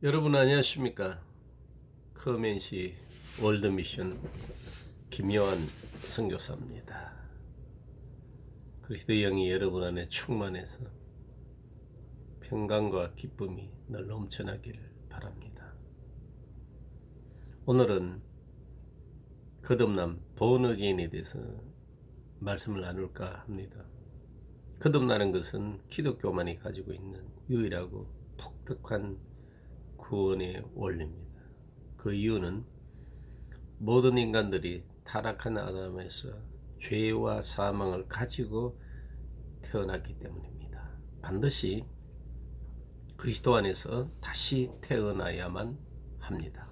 여러분 안녕하십니까? 커맨시 월드미션 김요한 선교사입니다. 그리스도의 영이 여러분 안에 충만해서 평강과 기쁨이 늘 넘쳐나기를 바랍니다. 오늘은 거듭남 본어게인에 대해서 말씀을 나눌까 합니다. 거듭나는 것은 기독교만이 가지고 있는 유일하고 독특한 구원의 원리입니다. 그 이유는 모든 인간들이 타락한 아담에서 죄와 사망을 가지고 태어났기 때문입니다. 반드시 그리스도 안에서 다시 태어나야만 합니다.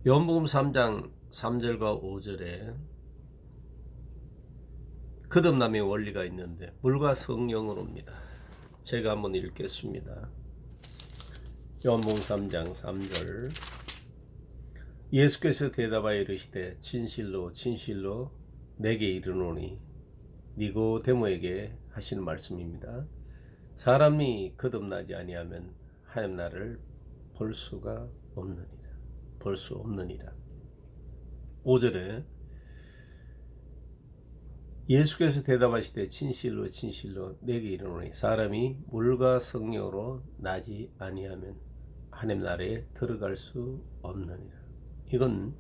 요한복음 3장 3절과 5절에 거듭남의 원리가 있는데 물과 성령으로입니다. 제가 한번 읽겠습니다. 요한복음 3장 3절 예수께서 대답하여 이르시되 진실로 진실로 내게 이르노니 니고데모에게 하시는 말씀입니다. 사람이 거듭나지 아니하면 하나님 나라를 볼 수가 없느니라. 볼 수 없느니라. 5절에 예수께서 대답하시되 진실로 진실로 내게 이르노니 사람이 물과 성령으로 나지 아니하면 하나님 나라에 들어갈 수 없느니라. 이건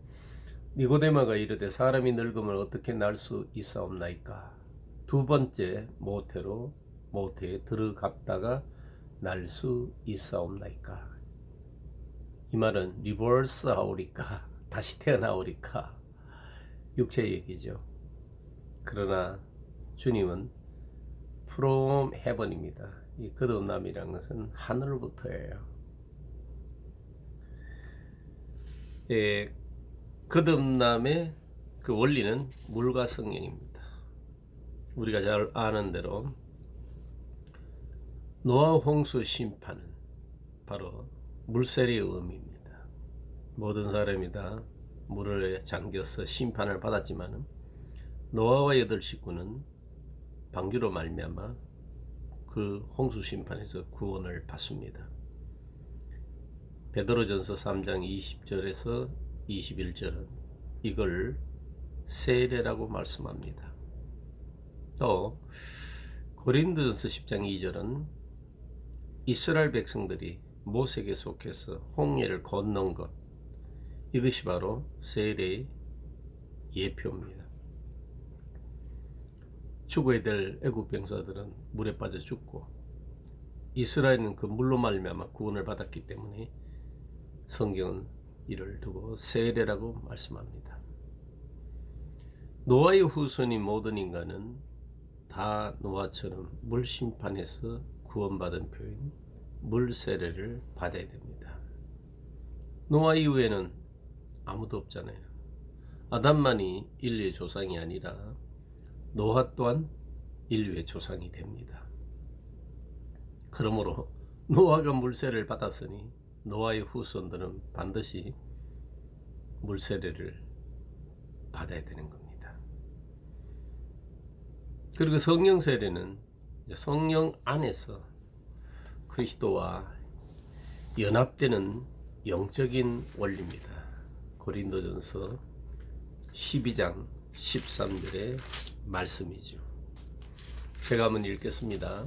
니고데모가 이르되 사람이 늙으면 어떻게 날 수 있사옵나이까. 두 번째 모태에 들어갔다가 날 수 있사옵나이까. 이 말은 리버스 하오리까, 다시 태어나오리까, 육체 얘기죠. 그러나 주님은 from heaven입니다. 이 거듭남이라는 것은 하늘부터예요. 거듭남의 그 원리는 물과 성령입니다. 우리가 잘 아는 대로 노아 홍수 심판은 바로 물세례의 의미입니다. 모든 사람이 다 물에 잠겨서 심판을 받았지만 노아와 8식구는 방주로 말미암아 그 홍수 심판에서 구원을 받습니다. 베드로전서 3장 20절에서 21절은 이걸 세례라고 말씀합니다. 또 고린도전서 10장 2절은 이스라엘 백성들이 모세에게 속해서 홍해를 건넌 것, 이것이 바로 세례의 예표입니다. 죽어야 될 애국 병사들은 물에 빠져 죽고 이스라엘은 그 물로 말미암아 구원을 받았기 때문에 성경은 이를 두고 세례라고 말씀합니다. 노아의 후손인 모든 인간은 다 노아처럼 물 심판에서 구원받은 표인 물세례를 받아야 됩니다. 노아 이후에는 아무도 없잖아요. 아담만이 인류의 조상이 아니라 노아 또한 인류의 조상이 됩니다. 그러므로 노아가 물세례를 받았으니 노아의 후손들은 반드시 물세례를 받아야 되는 겁니다. 그리고 성령 세례는 성령 안에서 그리스도와 연합되는 영적인 원리입니다. 고린도전서 12장 13절의 말씀이죠. 제가 한번 읽겠습니다.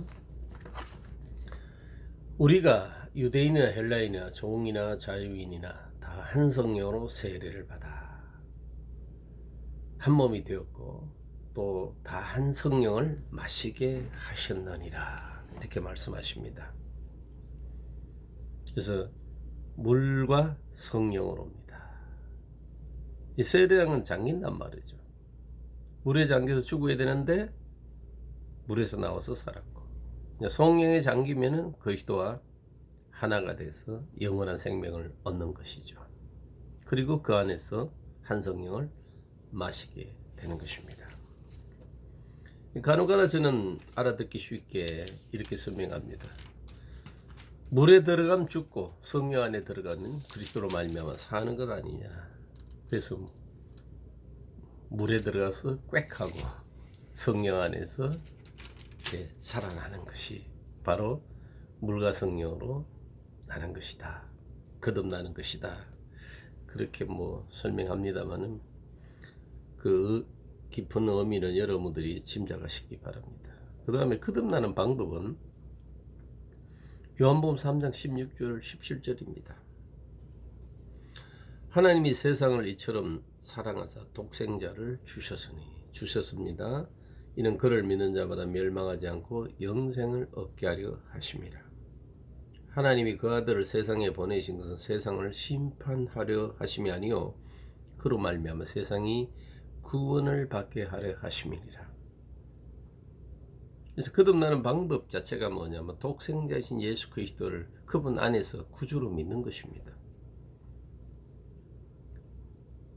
우리가 유대인이나 헬라인이나 종이나 자유인이나 다 한 성령으로 세례를 받아 한 몸이 되었고 또 다 한 성령을 마시게 하셨느니라, 이렇게 말씀하십니다. 그래서 물과 성령으로입니다. 이 세례라는 건 잠긴단 말이죠. 물에 잠겨서 죽어야 되는데 물에서 나와서 살았고, 성령에 잠기면은 그리스도와 하나가 돼서 영원한 생명을 얻는 것이죠. 그리고 그 안에서 한 성령을 마시게 되는 것입니다. 간혹가다 저는 알아듣기 쉽게 이렇게 설명합니다. 물에 들어가면 죽고 성령 안에 들어가면 그리스도로 말미암아 사는 것 아니냐. 그래서 물에 들어가서 꽥하고 성령 안에서 살아나는 것이 바로 물과 성령으로 나는 것이다. 거듭나는 것이다. 그렇게 뭐 설명합니다만은 그 깊은 의미는 여러분들이 짐작하시기 바랍니다. 그 다음에 거듭나는 방법은 요한복음 3장 16절 17절입니다. 하나님이 세상을 이처럼 사랑하사 독생자를 주셨습니다. 이는 그를 믿는 자마다 멸망하지 않고 영생을 얻게 하려 하심이라. 하나님이 그 아들을 세상에 보내신 것은 세상을 심판하려 하심이 아니요 그로 말미암아 세상이 구원을 받게 하려 하심이니라. 그래서 거듭나는 방법 자체가 뭐냐면 독생자이신 예수 그리스도를 그분 안에서 구주로 믿는 것입니다.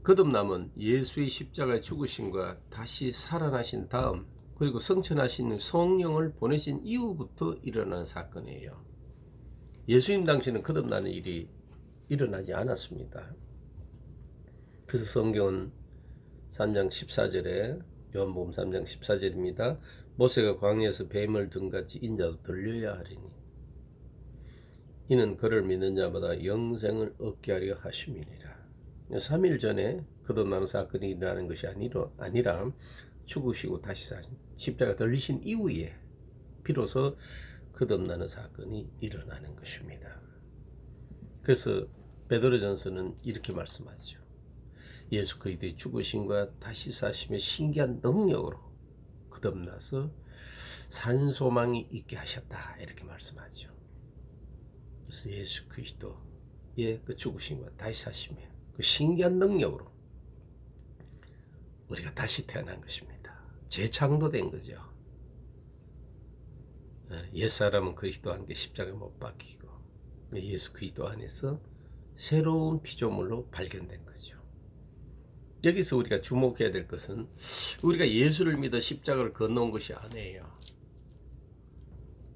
거듭남은 예수의 십자가의 죽으심과 다시 살아나신 다음 그리고 성천하신 성령을 보내신 이후부터 일어난 사건이에요. 예수님 당시는 거듭나는 일이 일어나지 않았습니다. 그래서 성경은 3장 14절에 요한복음 3장 14절입니다. 모세가 광야에서 뱀을 등같이 인자도 들려야 하리니 이는 그를 믿는 자마다 영생을 얻게 하려 하심이니라. 3일 전에 거듭나는 사건이 일어나는 것이 아니라 죽으시고 다시 사신 십자가 들리신 이후에 비로소 거듭나는 사건이 일어나는 것입니다. 그래서 베드로전서는 이렇게 말씀하죠. 예수 그리스도의 죽으심과 다시 사심의 신기한 능력으로 거듭나서 산소망이 있게 하셨다 이렇게 말씀하죠. 그래서 예수 그리스도의 그 죽으심과 다시 사심의 그 신기한 능력으로 우리가 다시 태어난 것입니다. 재창조된 거죠. 옛사람은 그리스도와 함께 십자가에 못 박히고 예수 그리스도 안에서 새로운 피조물로 발견된 거죠. 여기서 우리가 주목해야 될 것은 우리가 예수를 믿어 십자가를 건너온 것이 아니에요.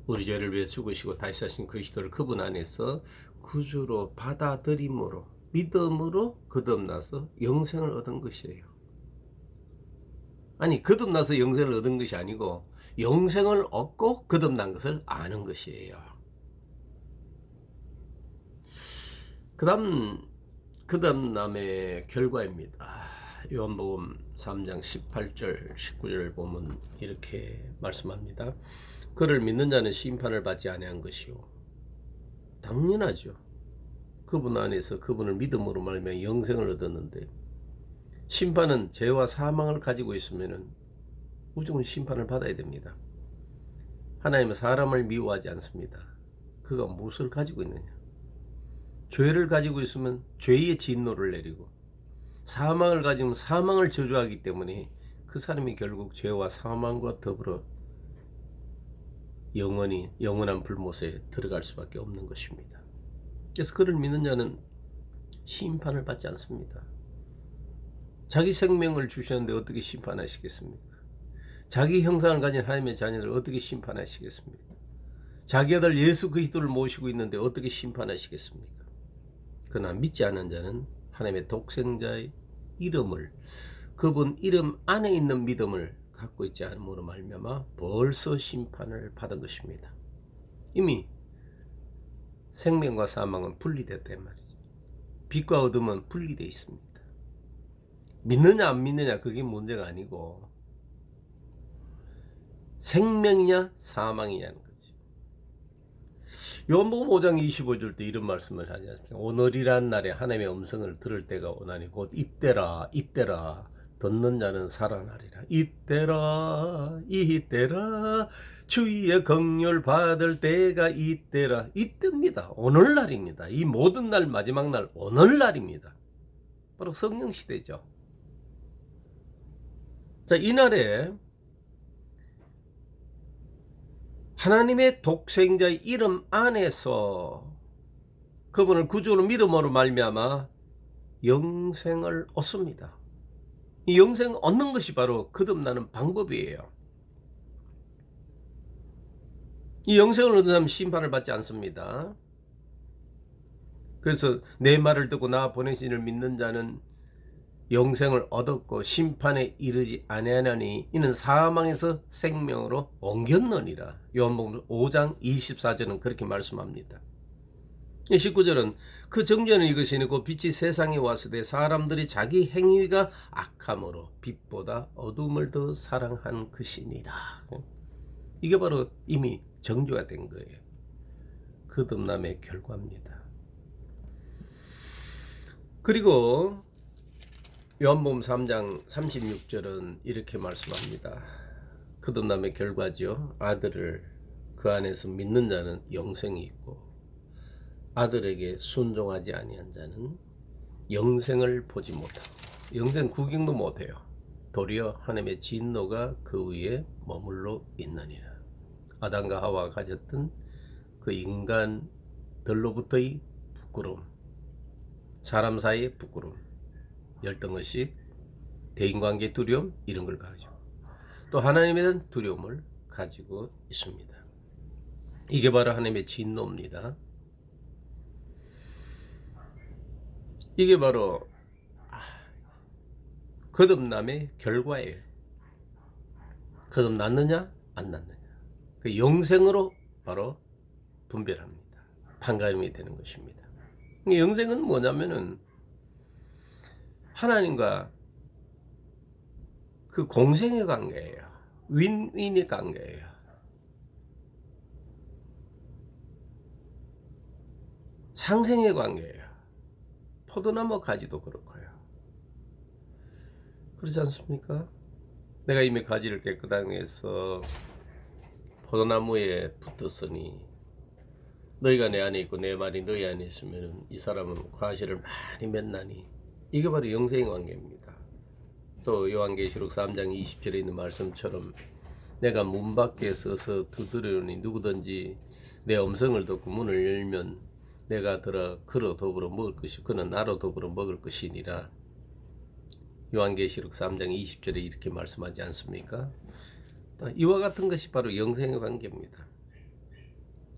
우리 죄를 위해 죽으시고 다시 사신 그리스도를 그분 안에서 구주로 받아들임으로 믿음으로 거듭나서 영생을 얻은 것이에요. 아니 거듭나서 영생을 얻은 것이 아니고 영생을 얻고 거듭난 것을 아는 것이에요. 그 다음 거듭남의 결과입니다. 요한복음 3장 18절 19절 보면 이렇게 말씀합니다. 그를 믿는 자는 심판을 받지 아니한 것이요. 당연하죠. 그분 안에서 그분을 믿음으로 말미암아 영생을 얻었는데 심판은 죄와 사망을 가지고 있으면 무조건 심판을 받아야 됩니다. 하나님은 사람을 미워하지 않습니다. 그가 무엇을 가지고 있느냐? 죄를 가지고 있으면 죄의 진노를 내리고 사망을 가지면 사망을 저주하기 때문에 그 사람이 결국 죄와 사망과 더불어 영원한 불못에 들어갈 수밖에 없는 것입니다. 그래서 그를 믿는 자는 심판을 받지 않습니다. 자기 생명을 주셨는데 어떻게 심판하시겠습니까? 자기 형상을 가진 하나님의 자녀를 어떻게 심판하시겠습니까? 자기 아들 예수 그리스도를 모시고 있는데 어떻게 심판하시겠습니까? 그러나 믿지 않은 자는 하나님의 독생자의 이름을 그분 이름 안에 있는 믿음을 갖고 있지 않음으로 말미암아 벌써 심판을 받은 것입니다. 이미 생명과 사망은 분리됐단 말이죠. 빛과 어둠은 분리되어 있습니다. 믿느냐 안 믿느냐 그게 문제가 아니고 생명이냐 사망이냐는 거지. 요한복음 5장 25절 때 이런 말씀을 하지 않습니까? 오늘이란 날에 하나님의 음성을 들을 때가 오나니 곧 이때라 듣는 자는 살아나리라. 이때라 주의 긍휼 받을 때가 이때입니다. 오늘날입니다. 이 모든 날 마지막 날 오늘날입니다. 바로 성령 시대죠. 자, 이날에 하나님의 독생자의 이름 안에서 그분을 구주로 믿음으로 말미암아 영생을 얻습니다. 이 영생을 얻는 것이 바로 거듭나는 방법이에요. 이 영생을 얻은 사람은 심판을 받지 않습니다. 그래서 내 말을 듣고 나 보내신 이를 믿는 자는 영생을 얻었고 심판에 이르지 아니하나니 이는 사망에서 생명으로 옮겼느니라. 요한복음 5장 24절은 그렇게 말씀합니다. 19절은 그 정죄는 이것이니 곧 빛이 세상에 왔으되 사람들이 자기 행위가 악함으로 빛보다 어둠을 더 사랑한 것이니라. 이게 바로 이미 정죄가 된 거예요. 거듭남의 결과입니다. 그리고 요한복음 3장 36절은 이렇게 말씀합니다. 거듭남의 결과죠. 아들을 그 안에서 믿는 자는 영생이 있고 아들에게 순종하지 아니한 자는 영생을 보지 못하고 영생 구경도 못해요. 도리어 하나님의 진노가 그 위에 머물러 있느니라. 아담과 하와가 가졌던 그 인간들로부터의 부끄러움, 사람 사이의 부끄러움, 열등의식, 대인관계 두려움, 이런 걸 가지고 또 하나님에 대한 두려움을 가지고 있습니다. 이게 바로 하나님의 진노입니다. 이게 바로 거듭남의 결과예요. 거듭났느냐 안 났느냐, 그 영생으로 바로 분별합니다. 판가름이 되는 것입니다. 영생은 뭐냐면은 하나님과 그 공생의 관계예요. 윈윈의 관계예요. 상생의 관계예요. 포도나무 가지도 그렇고요. 그렇지 않습니까? 내가 이미 가지를 깨끗하게 해서 포도나무에 붙었으니 너희가 내 안에 있고 내 말이 너희 안에 있으면 이 사람은 과실을 많이 맺나니, 이게 바로 영생의 관계입니다. 또 요한계시록 3장 20절에 있는 말씀처럼 내가 문 밖에 서서 두드리오니 누구든지 내 음성을 듣고 문을 열면 내가 들어 그로 더불어 먹을 것이 그는 나로 더불어 먹을 것이니라. 요한계시록 3장 20절에 이렇게 말씀하지 않습니까? 이와 같은 것이 바로 영생의 관계입니다.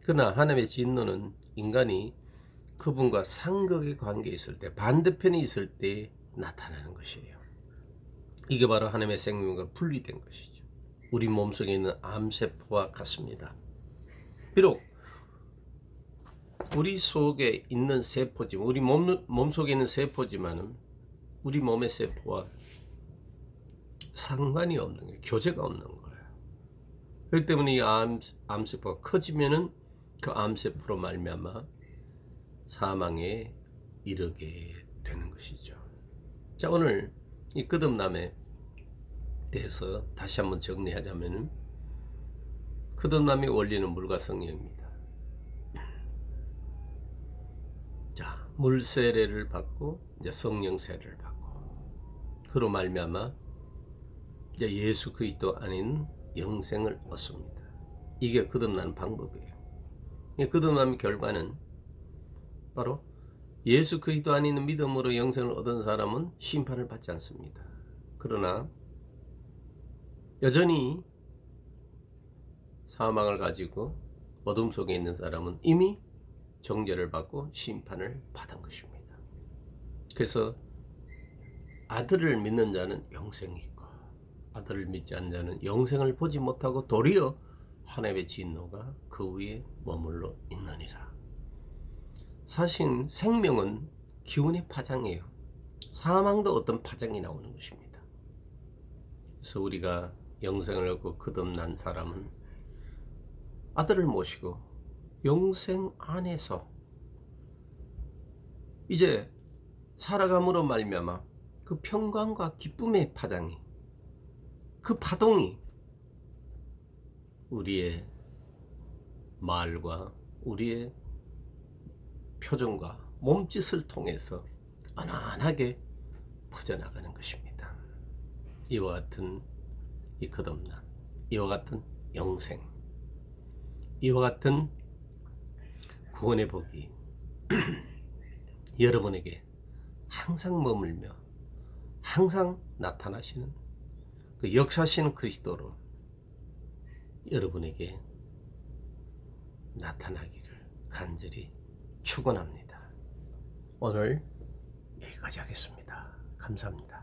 그러나 하나님의 진노는 인간이 그분과 상극의 관계에 있을 때, 반대편에 있을 때 나타나는 것이에요. 이게 바로 하나님의 생명과 분리된 것이죠. 우리 몸속에 있는 암세포와 같습니다. 비록 우리 속에 있는 세포지만, 우리 몸속에 있는 세포지만은 우리 몸의 세포와 상관이 없는 거예요. 교제가 없는 거예요. 그렇기 때문에 이 암세포가 커지면은 그 암세포로 말미암아 사망에 이르게 되는 것이죠. 자, 오늘 이 거듭남에 대해서 다시 한번 정리하자면은 거듭남의 원리는 물과 성령입니다. 자, 물 세례를 받고 이제 성령 세례를 받고 그로 말미암아 이제 예수 그리스도 아닌 영생을 얻습니다. 이게 거듭나는 방법이에요. 거듭남의 결과는 바로 예수 그리스도 아닌 믿음으로 영생을 얻은 사람은 심판을 받지 않습니다. 그러나 여전히 사망을 가지고 어둠 속에 있는 사람은 이미 정죄를 받고 심판을 받은 것입니다. 그래서 아들을 믿는 자는 영생이 있고 아들을 믿지 않는 자는 영생을 보지 못하고 도리어 하나님의 진노가 그 위에 머물러 있느니라. 사실 생명은 기운의 파장이에요. 사망도 어떤 파장이 나오는 것입니다. 그래서 우리가 영생을 얻고 거듭난 사람은 아들을 모시고 영생 안에서 이제 살아감으로 말미암아 그 평강과 기쁨의 파장이, 그 파동이 우리의 말과 우리의 표정과 몸짓을 통해서 안안하게 퍼져나가는 것입니다. 이와 같은 이 거듭남, 이와 같은 영생, 이와 같은 구원의 복이 여러분에게 항상 머물며 항상 나타나시는 그 역사하시는 그리스도로 여러분에게 나타나기를 간절히 축원합니다. 오늘 여기까지 하겠습니다. 감사합니다.